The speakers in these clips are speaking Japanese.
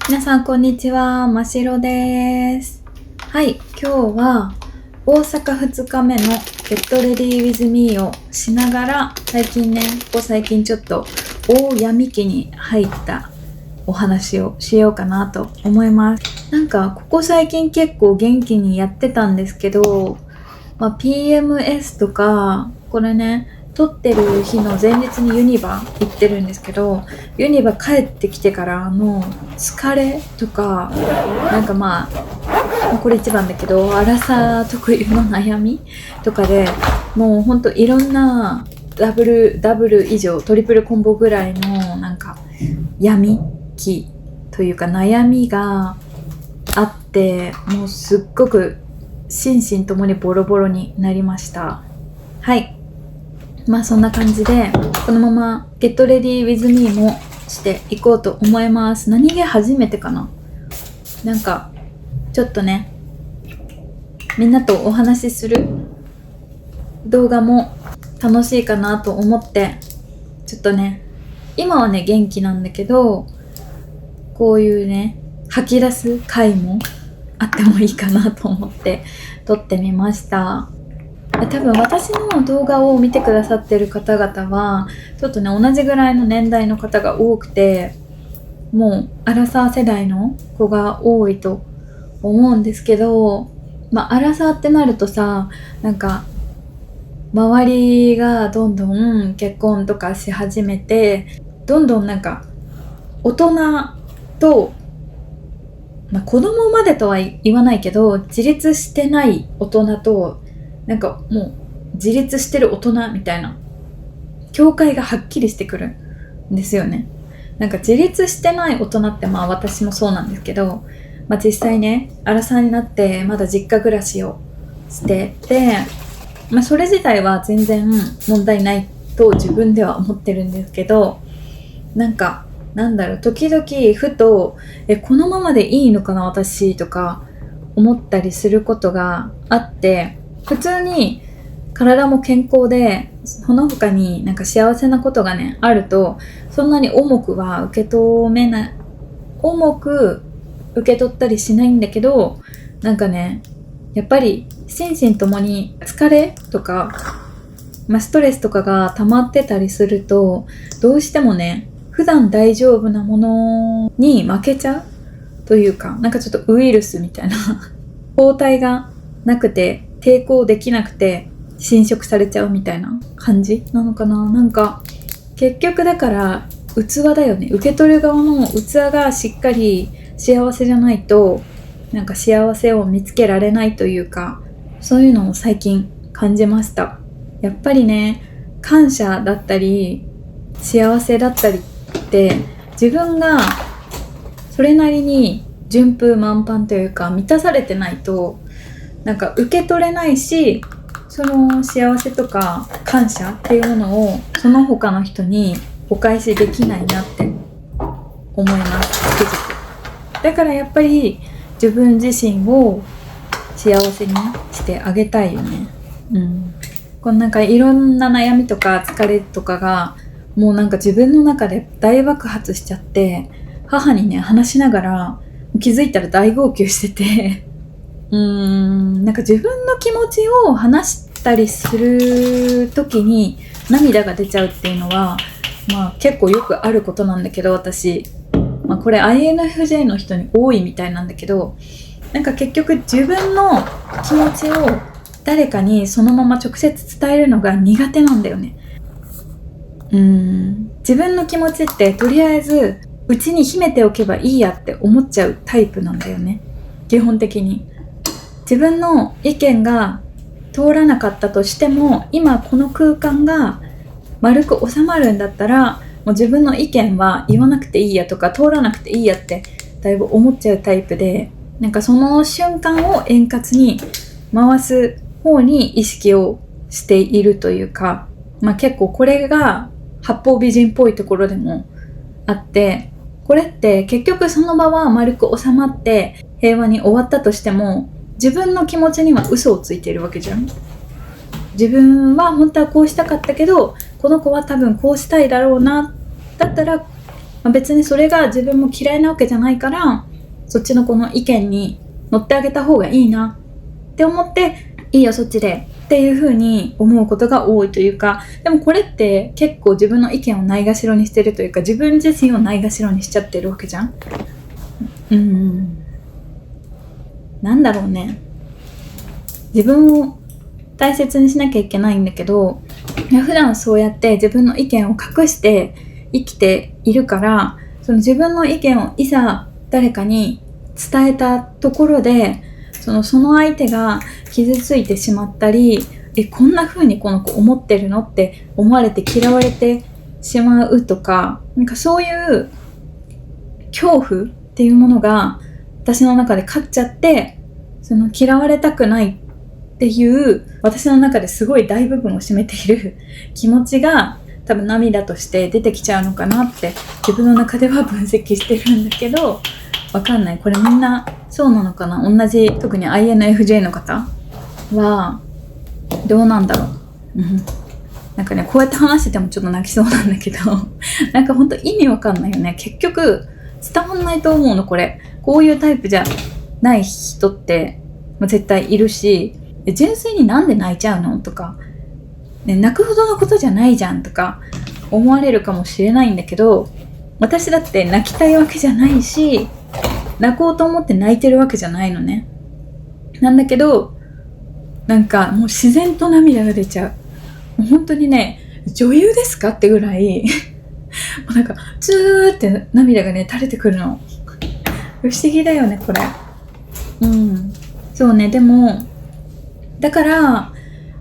皆さんこんにちは、ましろです。はい、今日は大阪2日目の Get Ready With Me をしながら最近ちょっと大闇期に入ったお話をしようかなと思います。なんかここ最近結構元気にやってたんですけど、PMS とかこれね撮ってる日の前日にユニバ行ってるんですけど、ユニバ帰ってきてからの疲れとか、なんかこれ一番だけど、アラサー特有の悩みとかで、もうほんといろんなダブル以上トリプルコンボぐらいのなんか闇期というか悩みがあって、もうすっごく心身ともにボロボロになりました。はい、そんな感じでこのまま Get Ready With Me もしていこうと思います。何気初めてかな。なんかちょっとね、みんなとお話しする動画も楽しいかなと思って、ちょっとね、今はね元気なんだけど、こういうね吐き出す回もあってもいいかなと思って撮ってみました。多分私の動画を見てくださってる方々はちょっとね同じぐらいの年代の方が多くて、もうアラサー世代の子が多いと思うんですけど、アラサーってなるとさ、なんか周りがどんどん結婚とかし始めて、どんどんなんか大人と、子供までとは言わないけど自立してない大人と、なんかもう自立してる大人みたいな境界がはっきりしてくるんですよね。なんか自立してない大人って私もそうなんですけど、実際ねアラサーになってまだ実家暮らしをしてて、それ自体は全然問題ないと自分では思ってるんですけど、時々ふとこのままでいいのかな私とか思ったりすることがあって、普通に体も健康でその他になんか幸せなことがねあると、そんなに重く受け取ったりしないんだけど、なんかねやっぱり心身ともに疲れとか、ストレスとかが溜まってたりすると、どうしてもね普段大丈夫なものに負けちゃうというか、なんかちょっとウイルスみたいな抗体がなくて抵抗できなくて侵食されちゃうみたいな感じなのかな。なんか結局だから器だよね。受け取る側の器がしっかり幸せじゃないと、なんか幸せを見つけられないというか、そういうのを最近感じました。やっぱりね、感謝だったり幸せだったりって自分がそれなりに順風満帆というか満たされてないと、なんか受け取れないし、その幸せとか感謝っていうものをその他の人にお返しできないなって思います。つくづく。だからやっぱり自分自身を幸せにしてあげたいよね。このなんかいろんな悩みとか疲れとかがもうなんか自分の中で大爆発しちゃって、母にね話しながら気づいたら大号泣しててなんか自分の気持ちを話したりする時に涙が出ちゃうっていうのは結構よくあることなんだけど、私これ INFJ の人に多いみたいなんだけど、なんか結局自分の気持ちを誰かにそのまま直接伝えるのが苦手なんだよね。自分の気持ちってとりあえずうちに秘めておけばいいやって思っちゃうタイプなんだよね。基本的に自分の意見が通らなかったとしても、今この空間が丸く収まるんだったら、もう自分の意見は言わなくていいやとか通らなくていいやってだいぶ思っちゃうタイプで、なんかその瞬間を円滑に回す方に意識をしているというか、結構これが八方美人っぽいところでもあって、これって結局その場は丸く収まって平和に終わったとしても、自分の気持ちには嘘をついているわけじゃん。自分は本当はこうしたかったけど、この子は多分こうしたいだろうな、だったら別にそれが自分も嫌いなわけじゃないから、そっちの子の意見に乗ってあげた方がいいなって思って、いいよそっちでっていう風に思うことが多いというか、でもこれって結構自分の意見をないがしろにしてるというか、自分自身をないがしろにしちゃってるわけじゃん。なんだろうね、自分を大切にしなきゃいけないんだけど、普段そうやって自分の意見を隠して生きているから、その自分の意見をいざ誰かに伝えたところで、その相手が傷ついてしまったり、こんな風にこの子思ってるのって思われて嫌われてしまうとか、なんかそういう恐怖っていうものが私の中で勝っちゃって、その嫌われたくないっていう私の中ですごい大部分を占めている気持ちが多分涙として出てきちゃうのかなって自分の中では分析してるんだけど、わかんない。これみんなそうなのかな。同じ、特に INFJ の方はどうなんだろう。なんかね、こうやって話しててもちょっと泣きそうなんだけどなんかほんと意味わかんないよね。結局伝わんないと思うの、これ。こういうタイプじゃない人って絶対いるし、純粋になんで泣いちゃうのとか、ね、泣くほどのことじゃないじゃんとか思われるかもしれないんだけど、私だって泣きたいわけじゃないし、泣こうと思って泣いてるわけじゃないのね。なんだけど、なんかもう自然と涙が出ちゃう。もう本当にね、女優ですかってぐらいもうなんかツーって涙がね垂れてくるの。不思議だよねこれ。そうね。でもだから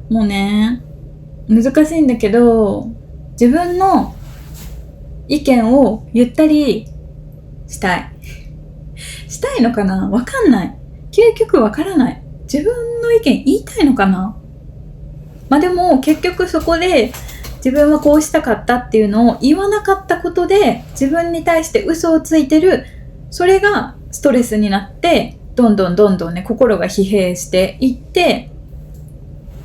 もうね、難しいんだけど、自分の意見を言ったりしたいのかな。わかんない。究極わからない。自分の意見言いたいのかな。でも結局そこで自分はこうしたかったっていうのを言わなかったことで、自分に対して嘘をついてる、それがストレスになって、どんどんね、心が疲弊していって、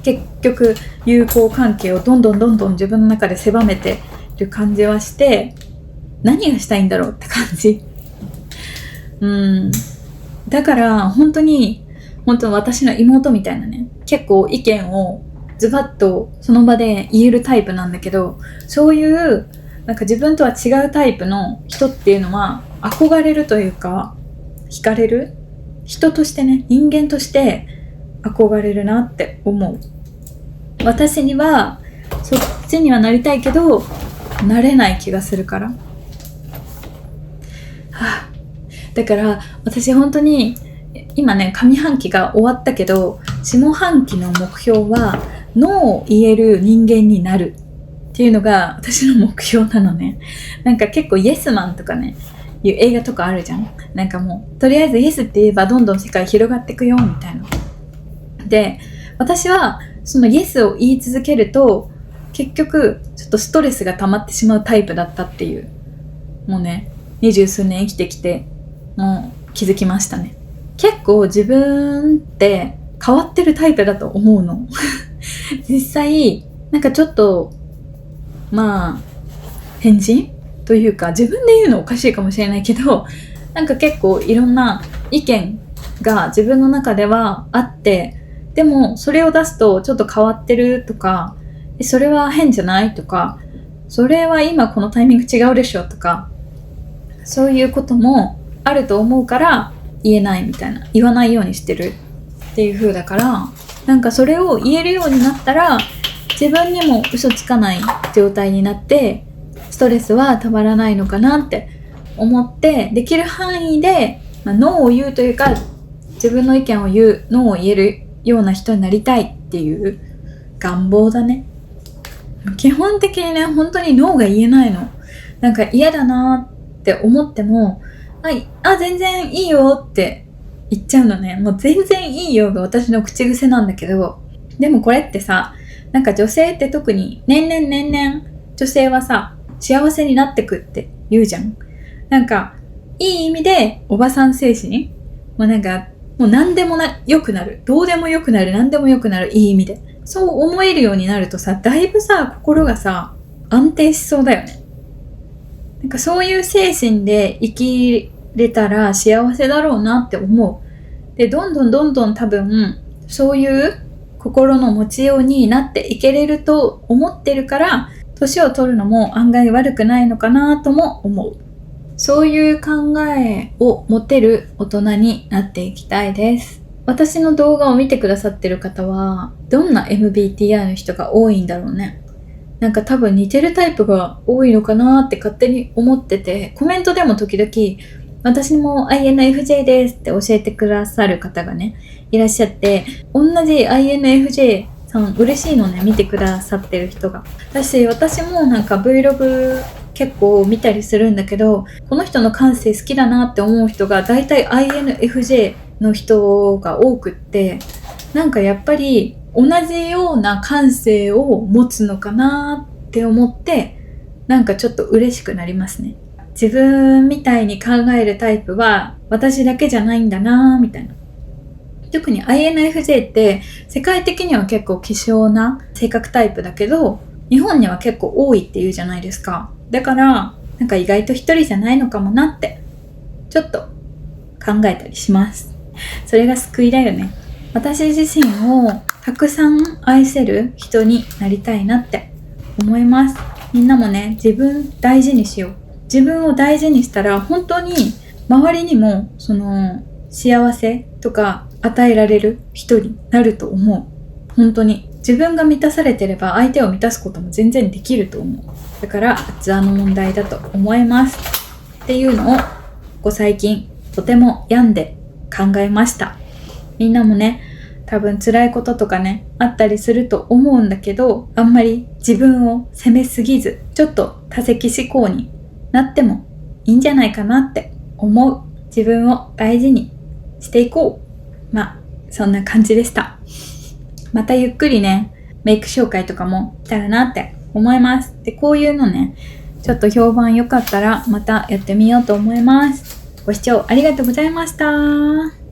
結局友好関係をどんどん自分の中で狭めてる感じはして、何がしたいんだろうって感じ。だから本当私の妹みたいなね、結構意見をズバッとその場で言えるタイプなんだけど、そういうなんか自分とは違うタイプの人っていうのは憧れるというか、惹かれる人としてね、人間として憧れるなって思う。私にはそっちにはなりたいけどなれない気がするから、だから私本当に今ね、上半期が終わったけど、下半期の目標はノーを言える人間になるっていうのが私の目標なのね。なんか結構イエスマンとかね、いう映画とかあるじゃん。なんかもうとりあえずイエスって言えばどんどん世界広がっていくよみたいな。で、私はそのイエスを言い続けると結局ちょっとストレスが溜まってしまうタイプだったっていう、もうね、20数年生きてきてもう気づきましたね。結構自分って変わってるタイプだと思うの実際なんかちょっと変人というか、自分で言うのおかしいかもしれないけど、なんか結構いろんな意見が自分の中ではあって、でもそれを出すとちょっと変わってるとか、それは変じゃないとか、それは今このタイミング違うでしょとか、そういうこともあると思うから言えないみたいな、言わないようにしてるっていう風だから、なんかそれを言えるようになったら自分にも嘘つかない状態になって、ストレスはたまらないのかなって思って、できる範囲で、ノーを言うというか、自分の意見を言う、ノーを言えるような人になりたいっていう願望だね。基本的にね、本当にノーが言えないの。なんか嫌だなって思っても、全然いいよって言っちゃうのね。もう全然いいよが私の口癖なんだけど、でもこれってさ、なんか女性って特に年々女性はさ、幸せになってくって言うじゃん。なんかいい意味でおばさん精神、もうなんかもう何でも良くなる、どうでも良くなる、何でも良くなる、いい意味でそう思えるようになるとさ、だいぶさ、心がさ安定しそうだよね。なんかそういう精神で生きれたら幸せだろうなって思う。で、どんどん多分、そういう心の持ちようになっていけれると思ってるから、年を取るのも案外悪くないのかなとも思う。そういう考えを持てる大人になっていきたいです。私の動画を見てくださってる方は、どんな MBTI の人が多いんだろうね。なんか多分似てるタイプが多いのかなって勝手に思ってて、コメントでも時々、私も INFJ ですって教えてくださる方がね、いらっしゃって、同じ INFJ さん嬉しいのね、見てくださってる人が。私もなんか Vlog 結構見たりするんだけど、この人の感性好きだなって思う人が大体 INFJ の人が多くって、なんかやっぱり同じような感性を持つのかなって思って、なんかちょっと嬉しくなりますね。自分みたいに考えるタイプは私だけじゃないんだなみたいな。特に INFJ って世界的には結構希少な性格タイプだけど、日本には結構多いっていうじゃないですか。だからなんか意外と一人じゃないのかもなってちょっと考えたりします。それが救いだよね。私自身をたくさん愛せる人になりたいなって思います。みんなもね、自分大事にしよう。自分を大事にしたら本当に周りにもその幸せとか与えられる人になると思う。本当に自分が満たされてれば相手を満たすことも全然できると思う。だから器の問題だと思いますっていうのをここ最近とても病んで考えました。みんなもね、多分辛いこととかねあったりすると思うんだけど、あんまり自分を責めすぎず、ちょっと多責思考になってもいいんじゃないかなって思う。自分を大事にしていこう。まあそんな感じでした。またゆっくりねメイク紹介とかもしたらなって思います。で、こういうのねちょっと評判良かったらまたやってみようと思います。ご視聴ありがとうございました。